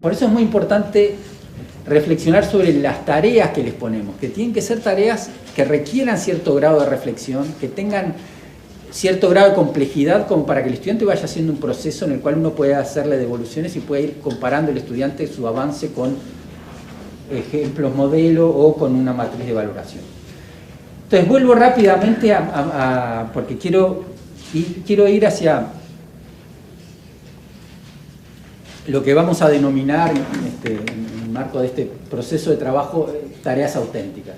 Por eso es muy importante reflexionar sobre las tareas que les ponemos, que tienen que ser tareas que requieran cierto grado de reflexión, que tengan cierto grado de complejidad como para que el estudiante vaya haciendo un proceso en el cual uno pueda hacerle devoluciones y pueda ir comparando el estudiante su avance con ejemplos modelo o con una matriz de valoración. Entonces vuelvo rápidamente porque quiero ir hacia lo que vamos a denominar en el marco de este proceso de trabajo tareas auténticas.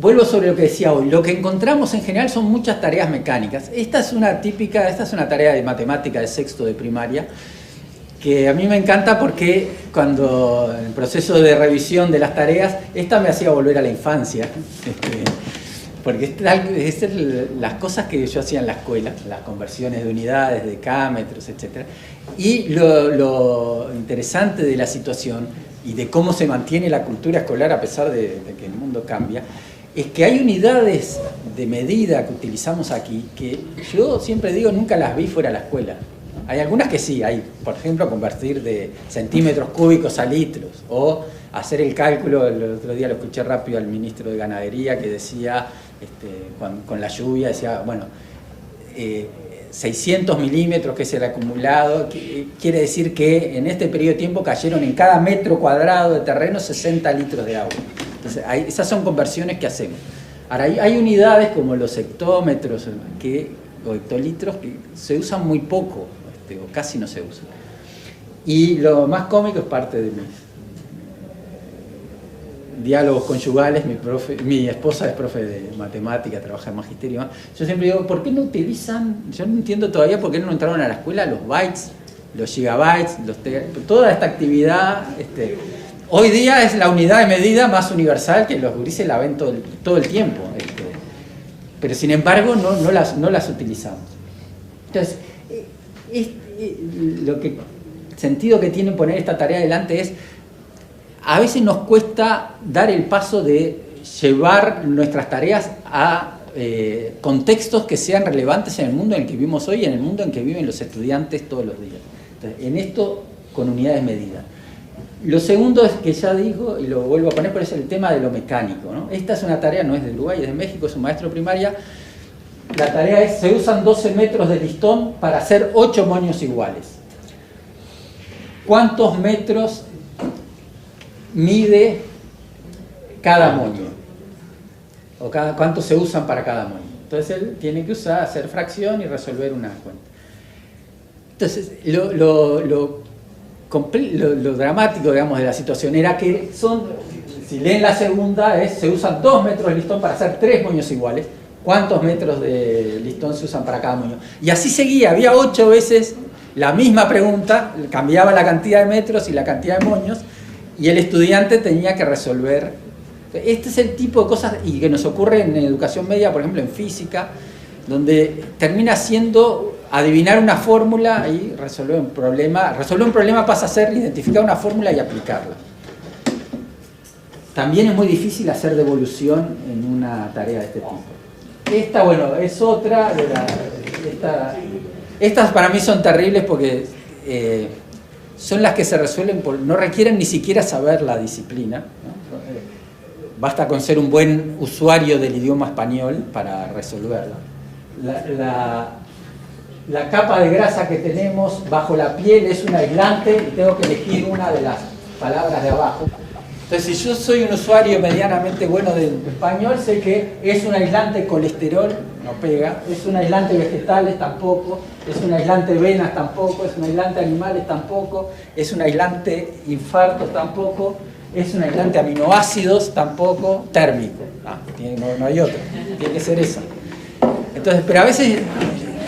Vuelvo sobre lo que decía hoy. Lo que encontramos en general son muchas tareas mecánicas. Esta es una tarea de matemática de sexto de primaria, que a mí me encanta porque cuando en el proceso de revisión de las tareas, esta me hacía volver a la infancia. Porque es las cosas que yo hacía en la escuela, las conversiones de unidades, de decámetros, etc. Y lo interesante de la situación y de cómo se mantiene la cultura escolar a pesar de que el mundo cambia, es que hay unidades de medida que utilizamos aquí que yo siempre digo nunca las vi fuera de la escuela. Hay algunas que sí, hay, por ejemplo, convertir de centímetros cúbicos a litros, o hacer el cálculo. El otro día lo escuché rápido al ministro de Ganadería que decía, con la lluvia, decía, bueno, 600 milímetros que es el acumulado, quiere decir que en este periodo de tiempo cayeron en cada metro cuadrado de terreno 60 litros de agua. Entonces, esas son conversiones que hacemos. Ahora, hay unidades como los hectómetros o hectolitros que se usan muy poco, o casi no se usan. Y lo más cómico es parte de mis diálogos conyugales. Mi esposa es profe de matemática, trabaja en magisterio. Yo siempre digo, ¿por qué no utilizan? Yo no entiendo todavía por qué no entraron a la escuela los bytes, los gigabytes, toda esta actividad. Hoy día es la unidad de medida más universal que los gurises la ven todo el tiempo. Pero sin embargo no las utilizamos. Entonces, el sentido que tiene poner esta tarea adelante es, a veces nos cuesta dar el paso de llevar nuestras tareas a contextos que sean relevantes en el mundo en el que vivimos hoy y en el mundo en que viven los estudiantes todos los días. Entonces, en esto, con unidades medidas. Lo segundo es que ya digo, y lo vuelvo a poner, pero es el tema de lo mecánico, ¿no? Esta es una tarea, no es de Uruguay, es de México, es un maestro de primaria. La tarea es, se usan 12 metros de listón para hacer 8 moños iguales. ¿Cuántos metros mide cada moño? O ¿cuántos se usan para cada moño? Entonces él tiene que hacer fracción y resolver una cuenta. Entonces, lo dramático, digamos, de la situación era que si leen la segunda, se usan 2 metros de listón para hacer 3 moños iguales. ¿Cuántos metros de listón se usan para cada moño? Y así seguía, había 8 veces la misma pregunta, cambiaba la cantidad de metros y la cantidad de moños, y el estudiante tenía que resolver. Este es el tipo de cosas y que nos ocurre en educación media, por ejemplo en física, donde termina siendo adivinar una fórmula y resolver un problema. Resolver un problema pasa a ser identificar una fórmula y aplicarla. También es muy difícil hacer devolución en una tarea de este tipo. Esta, bueno, es otra de estas para mí son terribles porque son las que se resuelven no requieren ni siquiera saber la disciplina, ¿no? Basta con ser un buen usuario del idioma español para resolverla. La capa de grasa que tenemos bajo la piel es un aislante y tengo que elegir una de las palabras de abajo. Entonces, si yo soy un usuario medianamente bueno del español, sé que es un aislante colesterol, no pega, es un aislante vegetales, tampoco, es un aislante venas, tampoco, es un aislante animales, tampoco, es un aislante infartos, tampoco, es un aislante aminoácidos, tampoco, térmico. No hay otro, tiene que ser esa. Entonces, pero a veces,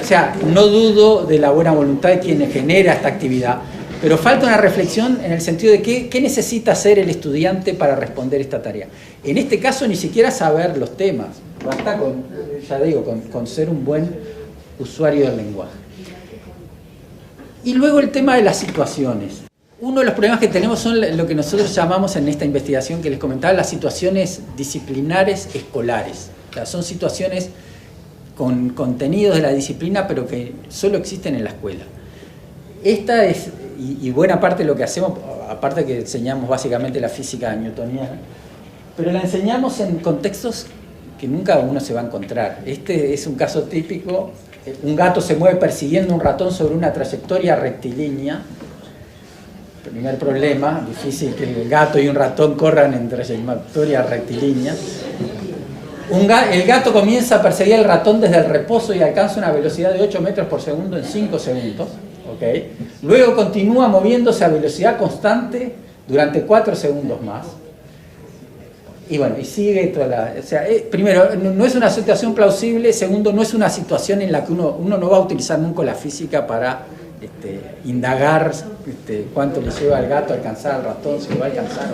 o sea, no dudo de la buena voluntad de quien genera esta actividad, pero falta una reflexión en el sentido de qué necesita hacer el estudiante para responder esta tarea. En este caso, ni siquiera saber los temas, basta con ser un buen usuario del lenguaje. Y luego el tema de las situaciones. uno de los problemas que tenemos son lo que nosotros llamamos en esta investigación que les comentaba, las situaciones disciplinares escolares. O sea, son situaciones con contenidos de la disciplina, pero que solo existen en la escuela. Esta es, y buena parte de lo que hacemos, aparte que enseñamos básicamente la física newtoniana, pero la enseñamos en contextos que nunca uno se va a encontrar. Este es un caso típico. Un gato se mueve persiguiendo un ratón sobre una trayectoria rectilínea. Primer problema, difícil que el gato y un ratón corran en trayectoria rectilínea. El gato comienza a perseguir al ratón desde el reposo y alcanza una velocidad de 8 metros por segundo en 5 segundos. ¿Okay? Luego continúa moviéndose a velocidad constante durante 4 segundos más. Y bueno, y sigue toda la... O sea, primero, no es una situación plausible. Segundo, no es una situación en la que uno no va a utilizar nunca la física para indagar cuánto le lleva al gato a alcanzar al ratón, si lo va a alcanzar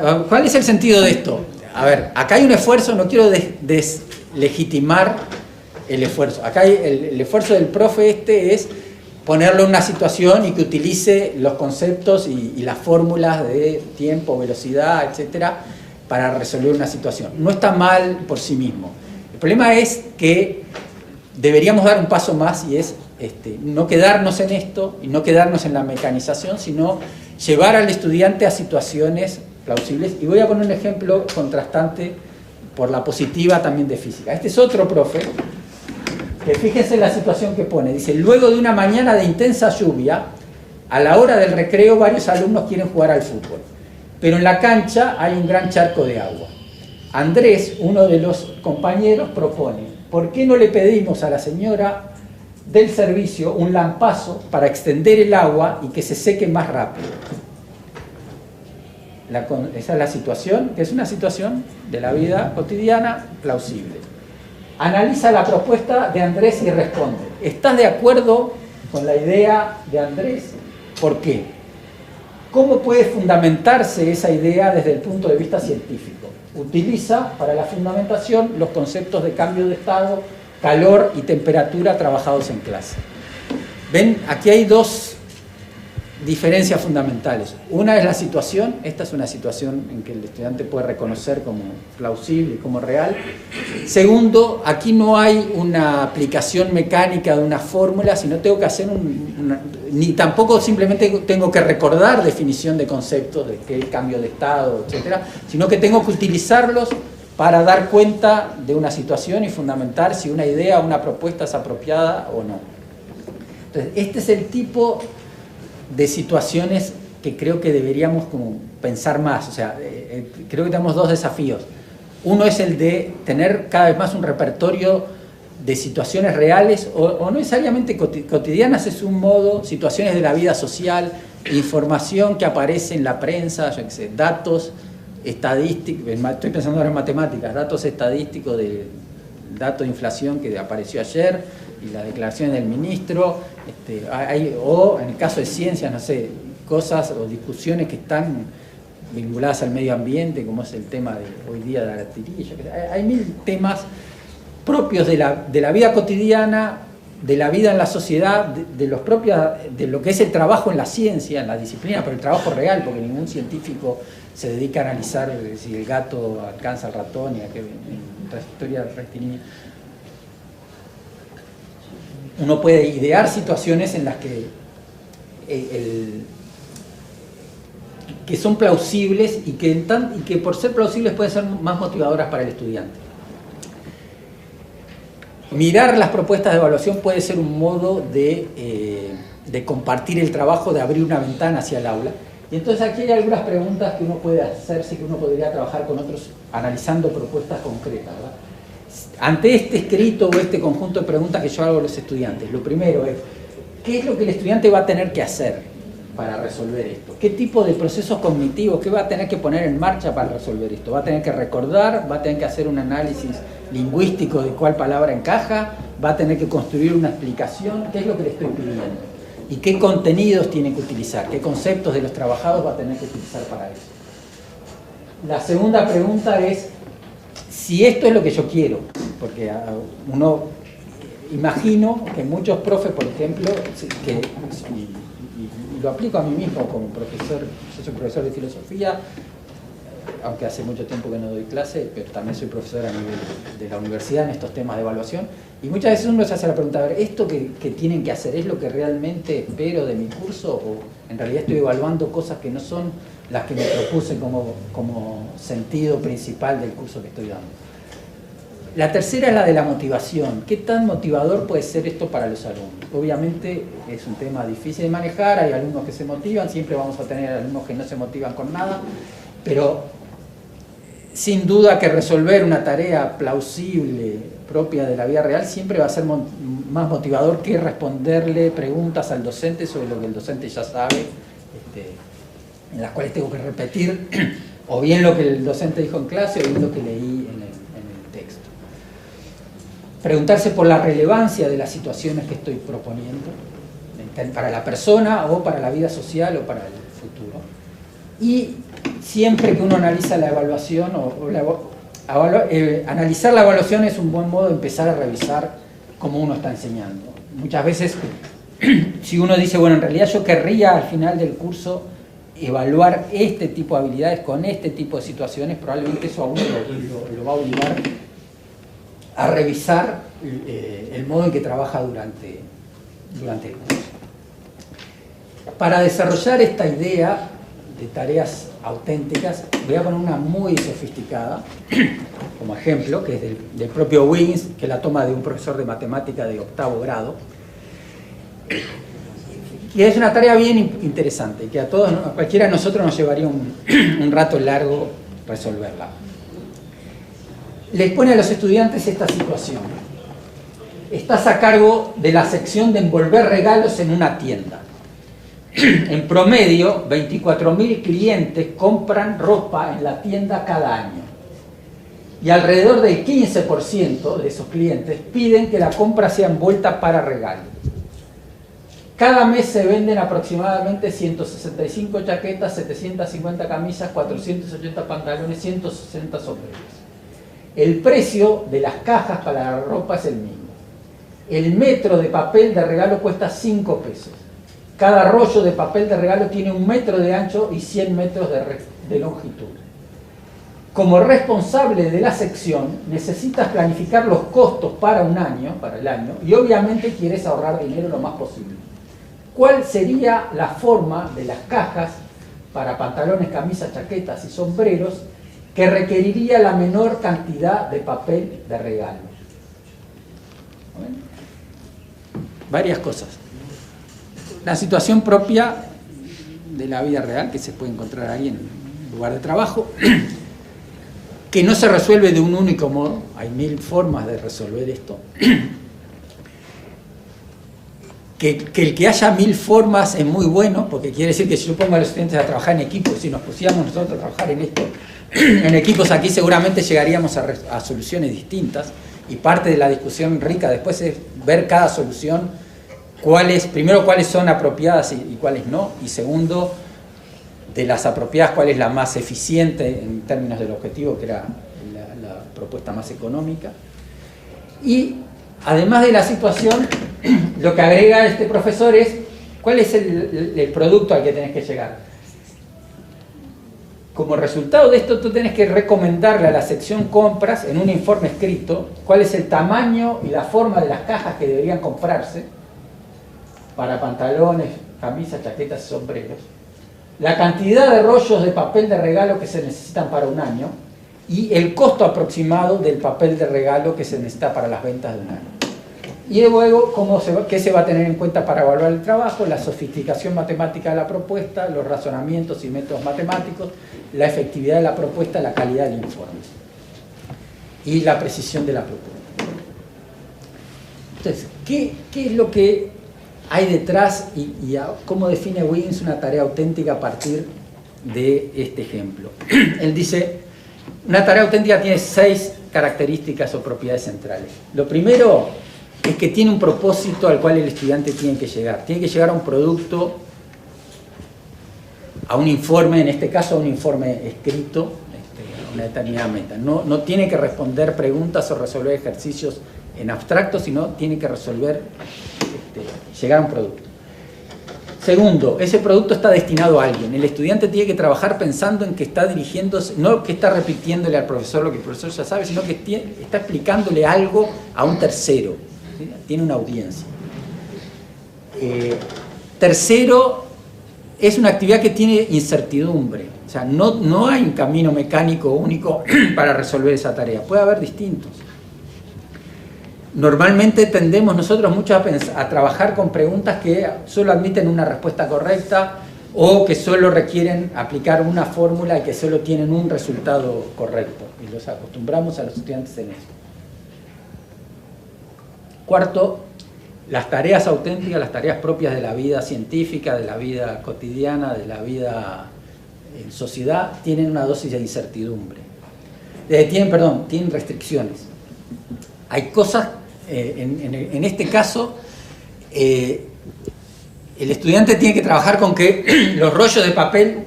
o no. ¿Cuál es el sentido de esto? A ver, acá hay un esfuerzo, no quiero deslegitimar el esfuerzo. Acá hay el esfuerzo del profe es ponerlo en una situación y que utilice los conceptos y las fórmulas de tiempo, velocidad, etcétera, para resolver una situación. No está mal por sí mismo. El problema es que deberíamos dar un paso más y es no quedarnos en esto y no quedarnos en la mecanización, sino llevar al estudiante a situaciones plausibles. Y voy a poner un ejemplo contrastante por la positiva también de física. Este es otro profe, que fíjense la situación que pone. Dice, luego de una mañana de intensa lluvia, a la hora del recreo varios alumnos quieren jugar al fútbol. Pero en la cancha hay un gran charco de agua. Andrés, uno de los compañeros, propone, ¿por qué no le pedimos a la señora del servicio un lampazo para extender el agua y que se seque más rápido? Esa es la situación, que es una situación de la vida cotidiana plausible. Analiza la propuesta de Andrés y responde, ¿estás de acuerdo con la idea de Andrés? ¿Por qué? ¿Cómo puede fundamentarse esa idea desde el punto de vista científico? Utiliza para la fundamentación los conceptos de cambio de estado, calor y temperatura trabajados en clase. ¿Ven? Aquí hay dos diferencias fundamentales. Una es la situación, esta es una situación en que el estudiante puede reconocer como plausible y como real. Segundo, aquí no hay una aplicación mecánica de una fórmula, sino tengo que hacer ni tampoco simplemente tengo que recordar definición de conceptos, de qué cambio de estado, etcétera, sino que tengo que utilizarlos para dar cuenta de una situación y fundamentar si una idea o una propuesta es apropiada o no. Entonces, este es el tipo de situaciones que creo que deberíamos como pensar más. O sea, creo que tenemos dos desafíos. Uno es el de tener cada vez más un repertorio de situaciones reales o no necesariamente cotidianas, es un modo, situaciones de la vida social, información que aparece en la prensa, yo qué sé, datos estadísticos, estoy pensando ahora en matemáticas, datos estadísticos del dato de inflación que apareció ayer y las declaraciones del ministro, o en el caso de ciencias, no sé, cosas o discusiones que están vinculadas al medio ambiente, como es el tema de hoy día de la tirilla. Hay mil temas propios de la vida cotidiana, de la vida en la sociedad, de lo que es el trabajo en la ciencia, en la disciplina, pero el trabajo real, porque ningún científico se dedica a analizar si el gato alcanza al ratón y a qué trayectoria rectilínea. Uno puede idear situaciones en las que son plausibles y que por ser plausibles pueden ser más motivadoras para el estudiante. Mirar las propuestas de evaluación puede ser un modo de compartir el trabajo, de abrir una ventana hacia el aula. Y entonces aquí hay algunas preguntas que uno puede hacerse, que uno podría trabajar con otros analizando propuestas concretas, ¿verdad? Ante este escrito o este conjunto de preguntas que yo hago a los estudiantes, lo primero es, ¿qué es lo que el estudiante va a tener que hacer para resolver esto? ¿Qué tipo de procesos cognitivos, qué va a tener que poner en marcha para resolver esto? ¿Va a tener que recordar? ¿Va a tener que hacer un análisis lingüístico de cuál palabra encaja? ¿Va a tener que construir una explicación? ¿Qué es lo que le estoy pidiendo? ¿Y qué contenidos tiene que utilizar? ¿Qué conceptos de los trabajados va a tener que utilizar para eso? La segunda pregunta es si esto es lo que yo quiero, porque imagino que muchos profes, por ejemplo, que y lo aplico a mí mismo como profesor. Yo soy profesor de filosofía, aunque hace mucho tiempo que no doy clase, pero también soy profesor a nivel de la universidad en estos temas de evaluación. Y muchas veces uno se hace la pregunta, a ver, ¿esto que tienen que hacer es lo que realmente espero de mi curso? ¿O en realidad estoy evaluando cosas que no son las que me propuse como sentido principal del curso que estoy dando? La tercera es la de la motivación. ¿Qué tan motivador puede ser esto para los alumnos? Obviamente es un tema difícil de manejar, hay alumnos que se motivan, siempre vamos a tener alumnos que no se motivan con nada, pero sin duda que resolver una tarea plausible, propia de la vida real, siempre va a ser más motivador que responderle preguntas al docente sobre lo que el docente ya sabe, en las cuales tengo que repetir o bien lo que el docente dijo en clase o bien lo que leí en el texto. Preguntarse por la relevancia de las situaciones que estoy proponiendo para la persona o para la vida social o para el futuro. Y siempre que uno analiza la evaluación analizar la evaluación es un buen modo de empezar a revisar cómo uno está enseñando. Muchas veces, si uno dice, bueno, en realidad yo querría al final del curso evaluar este tipo de habilidades con este tipo de situaciones, probablemente eso a uno lo va a obligar a revisar el modo en que trabaja durante el curso. Para desarrollar esta idea de tareas auténticas, voy a poner una muy sofisticada como ejemplo, que es del propio Wiggins, que la toma de un profesor de matemática de 8º grado, y es una tarea bien interesante, que a cualquiera de nosotros nos llevaría un rato largo resolverla. Les pone a los estudiantes esta situación. Estás a cargo de la sección de envolver regalos en una tienda. En promedio, 24.000 clientes compran ropa en la tienda cada año. Y alrededor del 15% de esos clientes piden que la compra sea envuelta para regalo. Cada mes se venden aproximadamente 165 chaquetas, 750 camisas, 480 pantalones, 160 sombreros. El precio de las cajas para la ropa es el mismo. El metro de papel de regalo cuesta 5 pesos. Cada rollo de papel de regalo tiene 1 metro de ancho y 100 metros de longitud. Como responsable de la sección, necesitas planificar los costos para el año, y obviamente quieres ahorrar dinero lo más posible. ¿Cuál sería la forma de las cajas para pantalones, camisas, chaquetas y sombreros que requeriría la menor cantidad de papel de regalo? Varias cosas. La situación propia de la vida real que se puede encontrar ahí en el lugar de trabajo, que no se resuelve de un único modo, hay 1000 formas de resolver esto. Que el que haya 1000 formas es muy bueno, porque quiere decir que si yo pongo a los estudiantes a trabajar en equipo, si nos pusiéramos nosotros a trabajar en esto, en equipos aquí seguramente llegaríamos a soluciones distintas, y parte de la discusión rica después es ver cada solución, primero cuáles son apropiadas y cuáles no, y segundo, de las apropiadas, cuál es la más eficiente en términos del objetivo, que era la propuesta más económica. Y además de la situación, lo que agrega este profesor es cuál es el producto al que tenés que llegar. Como resultado de esto, tú tenés que recomendarle a la sección compras en un informe escrito cuál es el tamaño y la forma de las cajas que deberían comprarse para pantalones, camisas, chaquetas y sombreros, la cantidad de rollos de papel de regalo que se necesitan para un año y el costo aproximado del papel de regalo que se necesita para las ventas de un año. Y luego, ¿qué se va a tener en cuenta para evaluar el trabajo? La sofisticación matemática de la propuesta, los razonamientos y métodos matemáticos, la efectividad de la propuesta, la calidad del informe y la precisión de la propuesta. Entonces, ¿qué es lo que hay detrás y cómo define Wiggins una tarea auténtica a partir de este ejemplo? Él dice, una tarea auténtica tiene 6 características o propiedades centrales. Lo primero es que tiene un propósito al cual el estudiante tiene que llegar. Tiene que llegar a un producto, a un informe, en este caso a un informe escrito, a una determinada meta. No tiene que responder preguntas o resolver ejercicios en abstracto, sino tiene que llegar a un producto. Segundo, ese producto está destinado a alguien. El estudiante tiene que trabajar pensando en que está dirigiéndose, no que está repitiéndole al profesor lo que el profesor ya sabe, sino que está explicándole algo a un tercero. ¿Sí? Tiene una audiencia. Tercero, es una actividad que tiene incertidumbre. O sea, no hay un camino mecánico único para resolver esa tarea. Puede haber distintos. Normalmente tendemos nosotros mucho a trabajar con preguntas que solo admiten una respuesta correcta o que solo requieren aplicar una fórmula y que solo tienen un resultado correcto. Y los acostumbramos a los estudiantes en eso. Cuarto, las tareas auténticas, las tareas propias de la vida científica, de la vida cotidiana, de la vida en sociedad, tienen una dosis de incertidumbre. Tienen restricciones. Hay cosas, en este caso, el estudiante tiene que trabajar con que los rollos de papel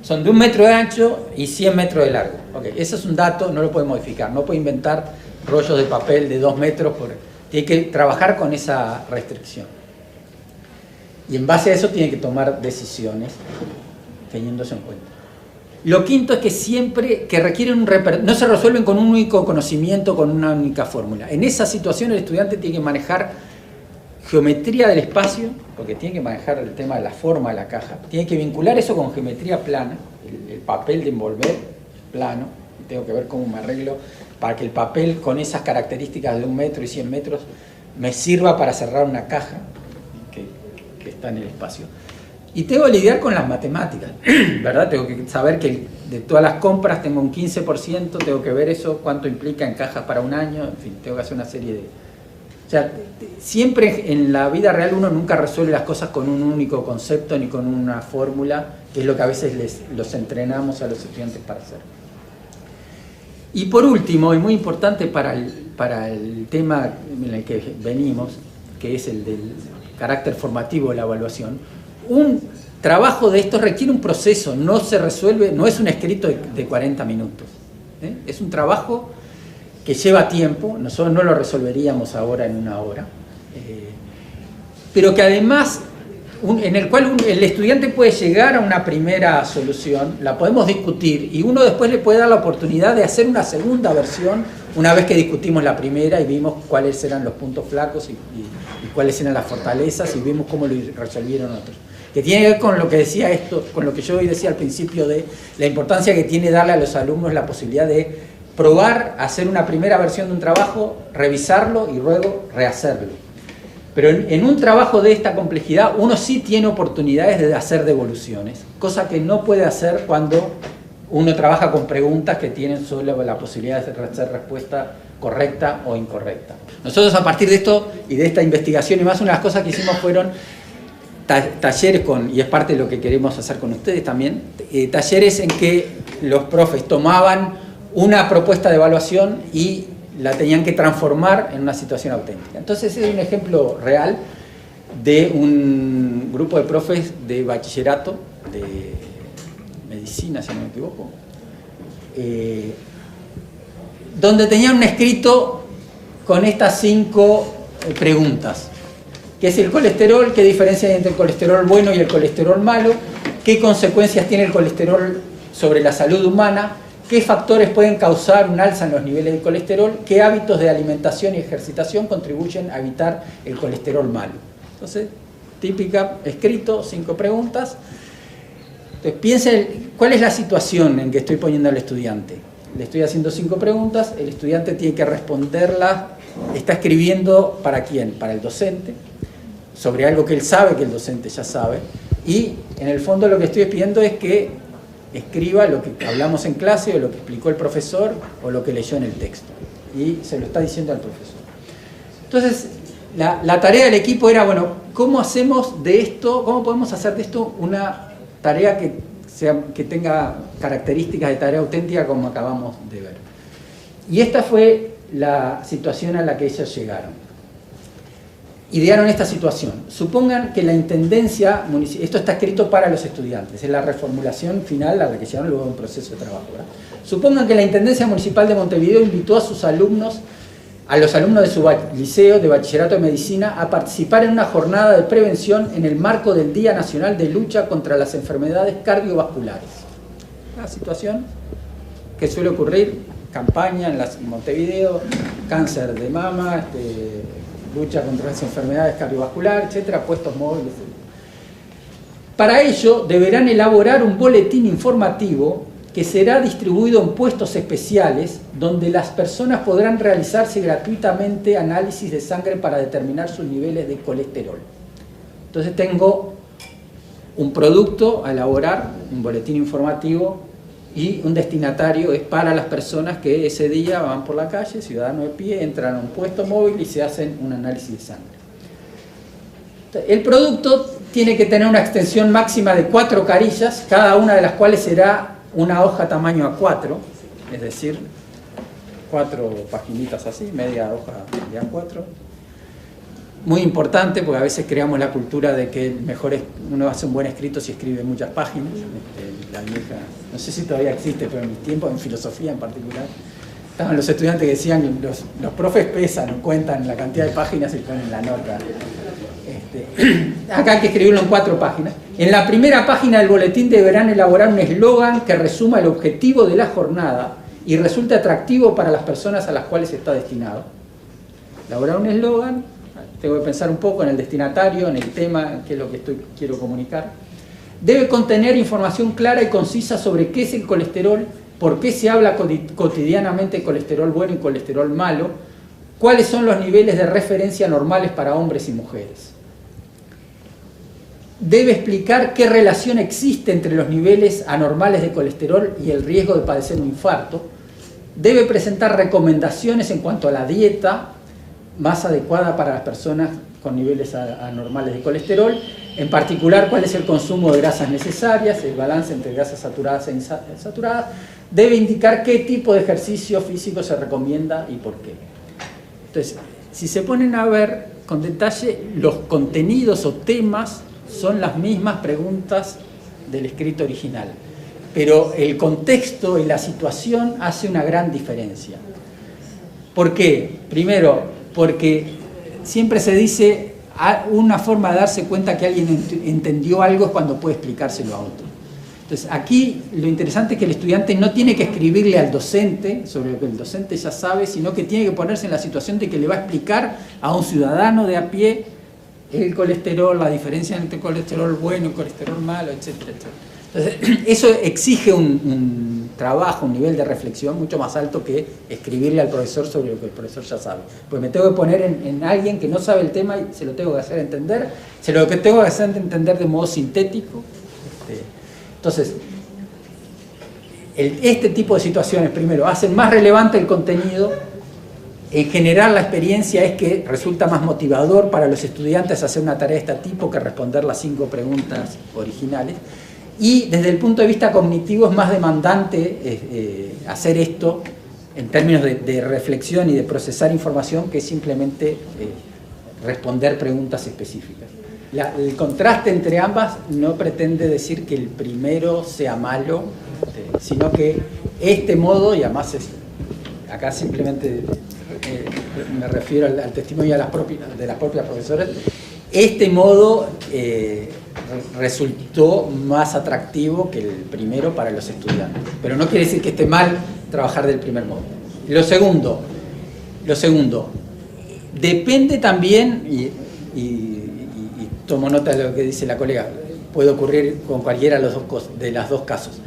son de 1 metro de ancho y 100 metros de largo. Okay, ese es un dato, no lo puede modificar, no puede inventar rollos de papel de 2 metros, tiene que trabajar con esa restricción. Y en base a eso tiene que tomar decisiones teniéndose en cuenta. Lo quinto es que siempre que requieren no se resuelven con un único conocimiento, con una única fórmula. En esa situación el estudiante tiene que manejar geometría del espacio, porque tiene que manejar el tema de la forma de la caja, tiene que vincular eso con geometría plana, el papel de envolver plano, y tengo que ver cómo me arreglo para que el papel con esas características de 1 metro y 100 metros me sirva para cerrar una caja que está en el espacio. Y tengo que lidiar con las matemáticas, ¿verdad? Tengo que saber que de todas las compras tengo un 15%, tengo que ver eso, cuánto implica en cajas para un año, en fin, tengo que hacer una serie de... O sea, siempre en la vida real uno nunca resuelve las cosas con un único concepto ni con una fórmula, que es lo que a veces los entrenamos a los estudiantes para hacer. Y por último, y muy importante para el tema en el que venimos, que es el del carácter formativo de la evaluación, un trabajo de esto requiere un proceso, no se resuelve, no es un escrito de 40 minutos. Es un trabajo que lleva tiempo, nosotros no lo resolveríamos ahora en 1 hora, pero que además, en el cual el estudiante puede llegar a una primera solución, la podemos discutir y uno después le puede dar la oportunidad de hacer una segunda versión una vez que discutimos la primera y vimos cuáles eran los puntos flacos y cuáles eran las fortalezas y vimos cómo lo resolvieron otros. Que tiene que ver con lo que decía con lo que yo hoy decía al principio de la importancia que tiene darle a los alumnos la posibilidad de probar, hacer una primera versión de un trabajo, revisarlo y luego rehacerlo. Pero en un trabajo de esta complejidad uno sí tiene oportunidades de hacer devoluciones, cosa que no puede hacer cuando uno trabaja con preguntas que tienen solo la posibilidad de hacer respuesta correcta o incorrecta. Nosotros a partir de esto y de esta investigación y más, una de las cosas que hicimos fueron talleres y es parte de lo que queremos hacer con ustedes también, talleres en que los profes tomaban una propuesta de evaluación y la tenían que transformar en una situación auténtica. Entonces es un ejemplo real de un grupo de profes de bachillerato, de medicina si no me equivoco, donde tenían un escrito con estas 5 preguntas. ¿Qué es el colesterol? ¿Qué diferencia hay entre el colesterol bueno y el colesterol malo? ¿Qué consecuencias tiene el colesterol sobre la salud humana? ¿Qué factores pueden causar un alza en los niveles de colesterol? ¿Qué hábitos de alimentación y ejercitación contribuyen a evitar el colesterol malo? Entonces, típica, escrito, 5 preguntas. Entonces, piensen cuál es la situación en que estoy poniendo al estudiante. Le estoy haciendo 5 preguntas, el estudiante tiene que responderlas, está escribiendo ¿para quién? Para el docente, sobre algo que él sabe que el docente ya sabe, y en el fondo lo que estoy pidiendo es que escriba lo que hablamos en clase o lo que explicó el profesor o lo que leyó en el texto, y se lo está diciendo al profesor. Entonces, la tarea del equipo era, bueno, ¿cómo hacemos de esto, cómo podemos hacer de esto una tarea que tenga características de tarea auténtica como acabamos de ver? Y esta fue la situación a la que ellos llegaron. Idearon esta situación. Supongan que la intendencia municipal, esto está escrito para los estudiantes, es la reformulación final a la que llegaron luego de un proceso de trabajo, ¿verdad? Supongan que la intendencia municipal de Montevideo invitó a sus alumnos a los alumnos de su liceo de bachillerato de medicina a participar en una jornada de prevención en el marco del Día Nacional de Lucha contra las Enfermedades Cardiovasculares. Una situación que suele ocurrir, campaña en Montevideo, cáncer de mama, lucha contra las enfermedades cardiovasculares, etcétera, puestos móviles. Para ello deberán elaborar un boletín informativo que será distribuido en puestos especiales donde las personas podrán realizarse gratuitamente análisis de sangre para determinar sus niveles de colesterol. Entonces tengo un producto a elaborar, un boletín informativo, y un destinatario es para las personas que ese día van por la calle, ciudadanos de pie, entran a un puesto móvil y se hacen un análisis de sangre. El producto tiene que tener una extensión máxima de 4 carillas, cada una de las cuales será una hoja tamaño A4, es decir, 4 paginitas así, media hoja de A4. Muy importante, porque a veces creamos la cultura de que mejor uno hace un buen escrito si escribe muchas páginas. La vieja, no sé si todavía existe, pero en mis tiempos, en filosofía en particular, estaban los estudiantes que decían que los profes pesan, cuentan la cantidad de páginas y ponen la nota. Acá hay que escribirlo en 4 páginas. En la primera página del boletín deberán elaborar un eslogan que resuma el objetivo de la jornada y resulte atractivo para las personas a las cuales está destinado. Elaborar un eslogan, tengo que pensar un poco en el destinatario, en el tema, qué es lo que quiero comunicar. Debe contener información clara y concisa sobre qué es el colesterol, por qué se habla cotidianamente de colesterol bueno y colesterol malo, cuáles son los niveles de referencia normales para hombres y mujeres. Debe explicar qué relación existe entre los niveles anormales de colesterol y el riesgo de padecer un infarto. Debe presentar recomendaciones en cuanto a la dieta más adecuada para las personas con niveles anormales de colesterol, en particular cuál es el consumo de grasas necesarias, el balance entre grasas saturadas e insaturadas. Debe indicar qué tipo de ejercicio físico se recomienda y por qué. Entonces, si se ponen a ver con detalle, los contenidos o temas son las mismas preguntas del escrito original, pero el contexto y la situación hace una gran diferencia. ¿Por qué? Primero, porque siempre se dice una forma de darse cuenta que alguien entendió algo es cuando puede explicárselo a otro. Entonces, aquí lo interesante es que el estudiante no tiene que escribirle al docente sobre lo que el docente ya sabe, sino que tiene que ponerse en la situación de que le va a explicar a un ciudadano de a pie el colesterol, la diferencia entre colesterol bueno y colesterol malo, etcétera, etcétera. Entonces, eso exige un trabajo, un nivel de reflexión mucho más alto que escribirle al profesor sobre lo que el profesor ya sabe. Pues me tengo que poner en alguien que no sabe el tema y se lo tengo que hacer entender, se lo tengo que hacer entender de modo sintético. Entonces, este tipo de situaciones, primero, hacen más relevante el contenido. En general, la experiencia es que resulta más motivador para los estudiantes hacer una tarea de este tipo que responder las 5 preguntas originales. Y desde el punto de vista cognitivo es más demandante hacer esto en términos de reflexión y de procesar información que simplemente responder preguntas específicas. El contraste entre ambas no pretende decir que el primero sea malo, sino que este modo, y además acá simplemente me refiero al testimonio de las propias profesoras, este modo resultó más atractivo que el primero para los estudiantes. Pero no quiere decir que esté mal trabajar del primer modo. Lo segundo, depende también, y tomo nota de lo que dice la colega, puede ocurrir con cualquiera de los dos casos.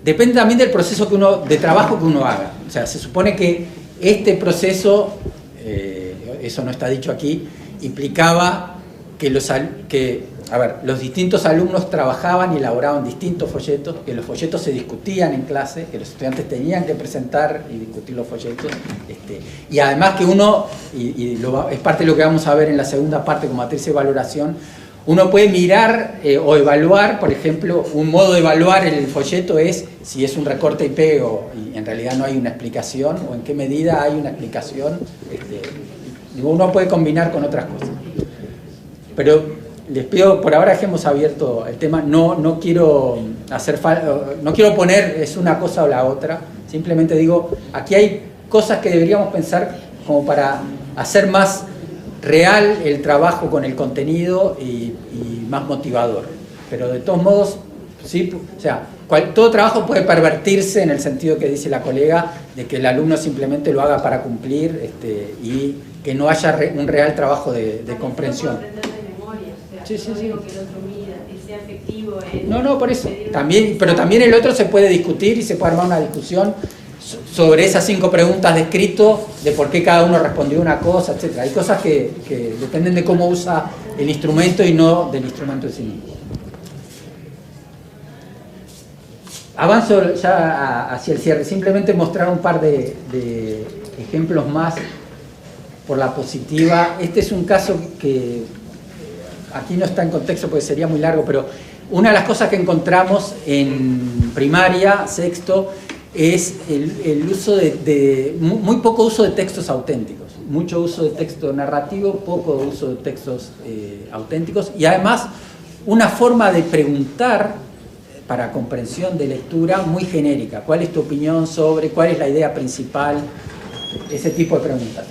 Depende también del proceso de trabajo que uno haga. O sea, se supone que este proceso, eso no está dicho aquí, implicaba que los distintos alumnos trabajaban y elaboraban distintos folletos, que los folletos se discutían en clase, que los estudiantes tenían que presentar y discutir los folletos, y además que uno, es parte de lo que vamos a ver en la segunda parte con matriz de valoración, uno puede mirar o evaluar, por ejemplo, un modo de evaluar el folleto es si es un recorte y pego y en realidad no hay una explicación, o en qué medida hay una explicación. Uno puede combinar con otras cosas. Pero les pido, por ahora dejemos abierto el tema, no quiero poner es una cosa o la otra, simplemente digo, aquí hay cosas que deberíamos pensar como para hacer más real el trabajo con el contenido y más motivador. Pero de todos modos, sí, o sea, todo trabajo puede pervertirse en el sentido que dice la colega, de que el alumno simplemente lo haga para cumplir y que no haya un real trabajo de comprensión. Sí. No, por eso. También, pero también el otro se puede discutir y se puede armar una discusión sobre esas 5 preguntas de escrito, de por qué cada uno respondió una cosa, etc. Hay cosas que dependen de cómo usa el instrumento y no del instrumento en sí mismo. Avanzo ya hacia el cierre, simplemente mostrar un par de ejemplos más por la positiva. Este es un caso que aquí no está en contexto porque sería muy largo, pero una de las cosas que encontramos en primaria, sexto, es el uso muy poco uso de textos auténticos, mucho uso de texto narrativo, poco uso de textos auténticos, y además una forma de preguntar para comprensión de lectura muy genérica. ¿Cuál es tu opinión sobre? ¿Cuál es la idea principal? Ese tipo de preguntas.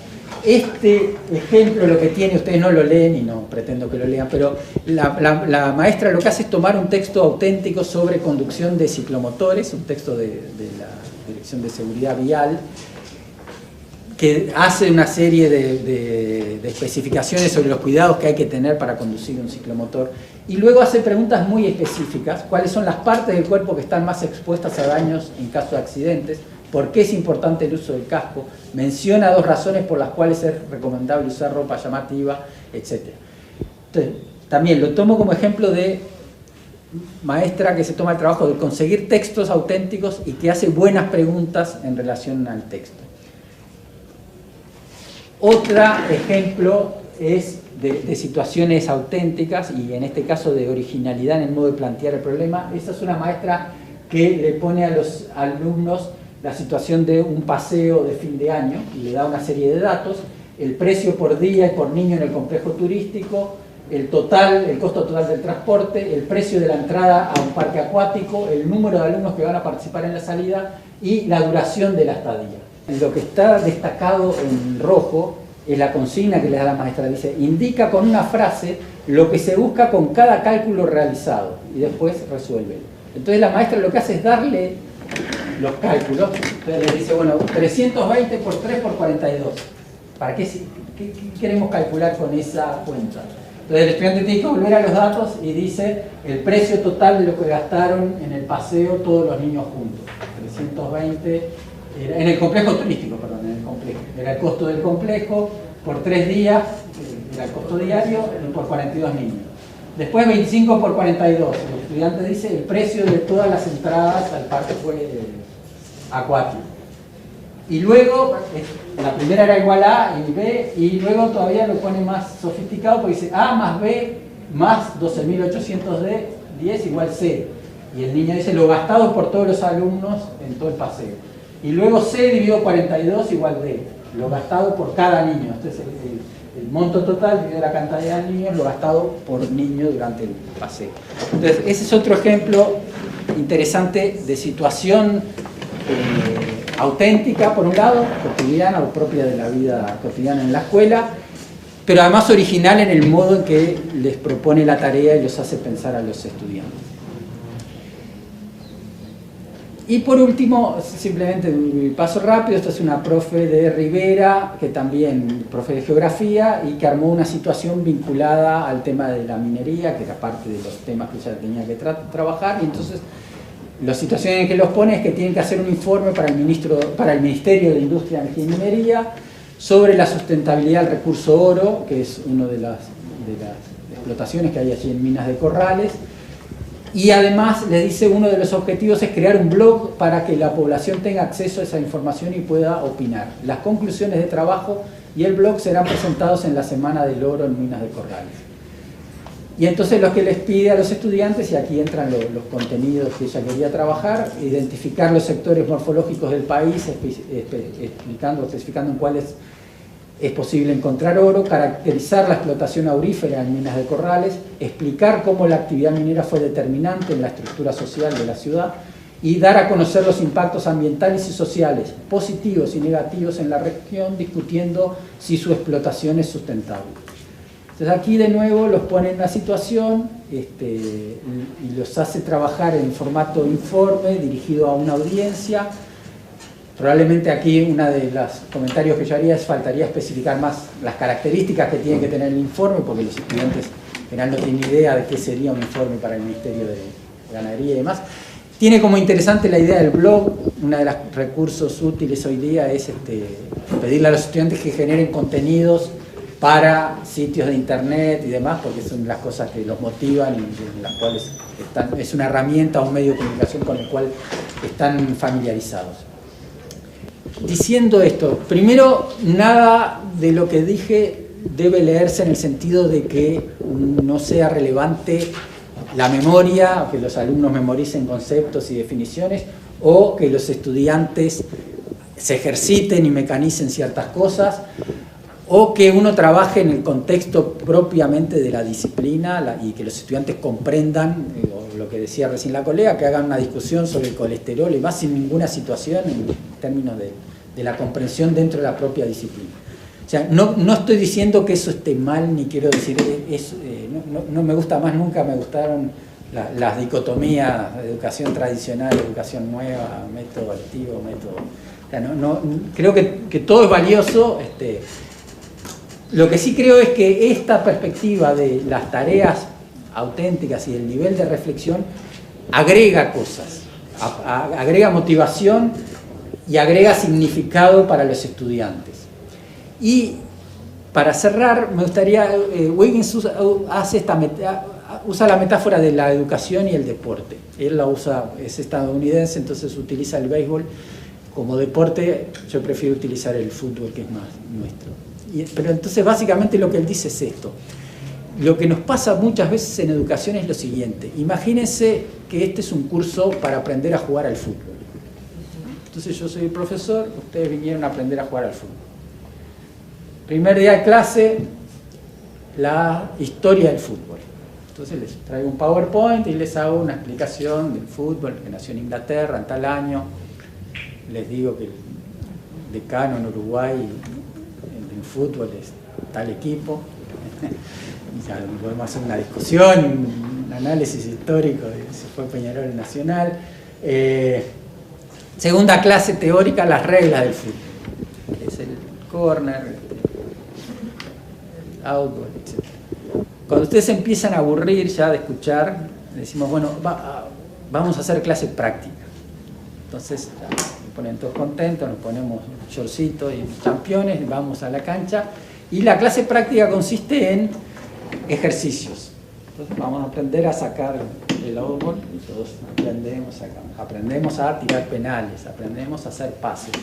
Este ejemplo lo que tiene, ustedes no lo leen y no pretendo que lo lean, pero la maestra lo que hace es tomar un texto auténtico sobre conducción de ciclomotores, un texto de la Dirección de Seguridad Vial, que hace una serie de especificaciones sobre los cuidados que hay que tener para conducir un ciclomotor, y luego hace preguntas muy específicas: cuáles son las partes del cuerpo que están más expuestas a daños en caso de accidentes, por qué es importante el uso del casco, menciona 2 razones por las cuales es recomendable usar ropa llamativa, etc. Entonces, también lo tomo como ejemplo de maestra que se toma el trabajo de conseguir textos auténticos y que hace buenas preguntas en relación al texto. Otro ejemplo es de situaciones auténticas, y en este caso de originalidad en el modo de plantear el problema. Esa es una maestra que le pone a los alumnos la situación de un paseo de fin de año y le da una serie de datos: el precio por día y por niño en el complejo turístico, el costo total del transporte, el precio de la entrada a un parque acuático, el número de alumnos que van a participar en la salida y la duración de la estadía. Lo que está destacado en rojo es la consigna que le da la maestra. Dice: indica con una frase lo que se busca con cada cálculo realizado y después resuelve. Entonces la maestra lo que hace es darle los cálculos. Entonces le dice: bueno, 320 por 3 por 42. ¿Para qué queremos calcular con esa cuenta? Entonces el estudiante tiene que volver a los datos y dice el precio total de lo que gastaron en el paseo todos los niños juntos. 320, en el complejo turístico, perdón, en el complejo. Era el costo del complejo por 3 días, era el costo diario, y por 42 niños. Después 25 por 42. El estudiante dice el precio de todas las entradas al parque acuático. Y luego, la primera era igual a y B, y luego todavía lo pone más sofisticado porque dice A más B más 12.810 igual C. Y el niño dice lo gastado por todos los alumnos en todo el paseo. Y luego C dividido 42 igual D, lo gastado por cada niño. Este es el monto total dividido la cantidad de niños, lo gastado por niño durante el paseo. Entonces, ese es otro ejemplo interesante de situación auténtica, por un lado, cotidiana o propia de la vida cotidiana en la escuela, pero además original en el modo en que les propone la tarea y los hace pensar a los estudiantes. Y por último, simplemente un paso rápido, esta es una profe de Rivera, que también profe de geografía, y que armó una situación vinculada al tema de la minería, que era parte de los temas que ella tenía que trabajar, y entonces la situación en que los pone es que tienen que hacer un informe para el Ministerio de Industria, Energía y Minería sobre la sustentabilidad del recurso oro, que es una de las explotaciones que hay allí en Minas de Corrales. Y además le dice uno de los objetivos es crear un blog para que la población tenga acceso a esa información y pueda opinar. Las conclusiones de trabajo y el blog serán presentados en la Semana del Oro en Minas de Corrales. Y entonces lo que les pide a los estudiantes, y aquí entran los contenidos que ella quería trabajar: identificar los sectores morfológicos del país, especificando en cuáles es posible encontrar oro, caracterizar la explotación aurífera en Minas de Corrales, explicar cómo la actividad minera fue determinante en la estructura social de la ciudad, y dar a conocer los impactos ambientales y sociales, positivos y negativos en la región, discutiendo si su explotación es sustentable. Entonces aquí de nuevo los pone en una situación y los hace trabajar en formato informe, dirigido a una audiencia. Probablemente aquí uno de los comentarios que yo haría es faltaría especificar más las características que tiene que tener el informe, porque los estudiantes en general no tienen idea de qué sería un informe para el Ministerio de Ganadería y demás. Tiene como interesante la idea del blog. Uno de los recursos útiles hoy día es pedirle a los estudiantes que generen contenidos para sitios de internet y demás, porque son las cosas que los motivan y en las cuales es una herramienta, un medio de comunicación con el cual están familiarizados. Diciendo esto, primero, nada de lo que dije debe leerse en el sentido de que no sea relevante la memoria, que los alumnos memoricen conceptos y definiciones, o que los estudiantes se ejerciten y mecanicen ciertas cosas, o que uno trabaje en el contexto propiamente de la disciplina y que los estudiantes comprendan, o lo que decía recién la colega, que hagan una discusión sobre el colesterol y más sin ninguna situación en términos de la comprensión dentro de la propia disciplina. O sea, no estoy diciendo que eso esté mal, ni quiero decir, no me gusta más, nunca me gustaron las dicotomías, educación tradicional, educación nueva, método activo, método... O sea, creo que todo es valioso. Lo que sí creo es que esta perspectiva de las tareas auténticas y el nivel de reflexión agrega cosas, agrega motivación y agrega significado para los estudiantes. Y para cerrar, me gustaría, Wiggins usa la metáfora de la educación y el deporte. Él la usa, es estadounidense, entonces utiliza el béisbol como deporte. Yo prefiero utilizar el fútbol, que es más nuestro. Pero entonces básicamente lo que él dice es esto. Lo que nos pasa muchas veces en educación es lo siguiente. Imagínense que este es un curso para aprender a jugar al fútbol. Entonces yo soy el profesor, ustedes vinieron a aprender a jugar al fútbol. Primer día de clase, la historia del fútbol. Entonces les traigo un PowerPoint y les hago una explicación del fútbol, que nació en Inglaterra en tal año. Les digo que el decano en Uruguay en fútbol es tal equipo. Y ya podemos hacer una discusión, un análisis histórico de si fue Peñarol Nacional. Segunda clase teórica, las reglas del fútbol. Es el córner, outdoor, etc. Cuando ustedes empiezan a aburrir ya de escuchar, decimos, bueno, vamos a hacer clase práctica. Entonces, nos ponen todos contentos, nos ponemos shortcitos y championes, vamos a la cancha, y la clase práctica consiste en ejercicios. Entonces vamos a aprender a sacar el outboard, y todos aprendemos a tirar penales, aprendemos a hacer pases, etc.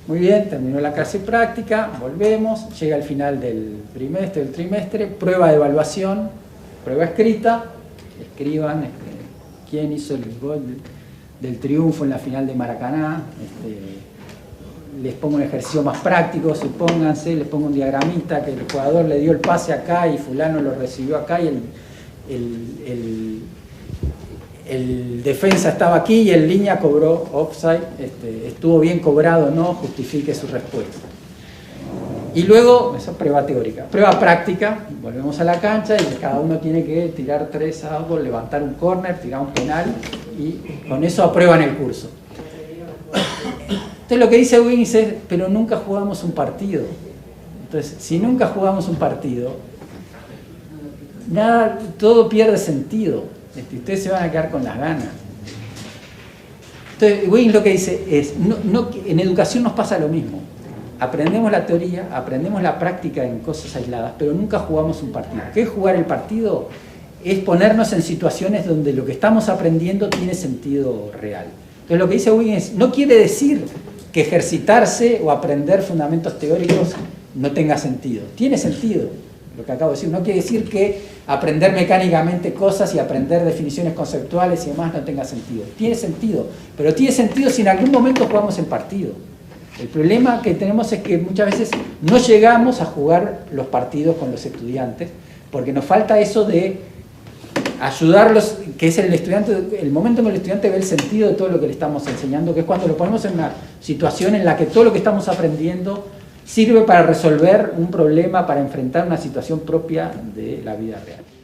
Muy bien, terminó la clase práctica, volvemos, llega el final del trimestre, prueba de evaluación, prueba escrita, escriban quién hizo el gol del triunfo en la final de Maracaná, les pongo un ejercicio más práctico, supónganse, les pongo un diagramita que el jugador le dio el pase acá y fulano lo recibió acá y el defensa estaba aquí y en línea cobró offside, estuvo bien cobrado o no, justifique su respuesta. Y luego, esa es prueba teórica. Prueba práctica, volvemos a la cancha y cada uno tiene que tirar 3 outdoors, levantar un córner, tirar un penal y con eso aprueban el curso. Entonces lo que dice Wiggins es, pero nunca jugamos un partido. Entonces, si nunca jugamos un partido, nada, todo pierde sentido. Ustedes se van a quedar con las ganas. Entonces, Wiggins lo que dice es, en educación nos pasa lo mismo. Aprendemos la teoría, aprendemos la práctica en cosas aisladas, pero nunca jugamos un partido. ¿Qué es jugar el partido? Es ponernos en situaciones donde lo que estamos aprendiendo tiene sentido real. Entonces lo que dice Wiggins no quiere decir que ejercitarse o aprender fundamentos teóricos no tenga sentido. Tiene sentido. Lo que acabo de decir, no quiere decir que aprender mecánicamente cosas y aprender definiciones conceptuales y demás no tenga sentido. Tiene sentido, pero tiene sentido si en algún momento jugamos el partido. El problema que tenemos es que muchas veces no llegamos a jugar los partidos con los estudiantes porque nos falta eso de ayudarlos, que es el estudiante, el momento en que el estudiante ve el sentido de todo lo que le estamos enseñando, que es cuando lo ponemos en una situación en la que todo lo que estamos aprendiendo sirve para resolver un problema, para enfrentar una situación propia de la vida real.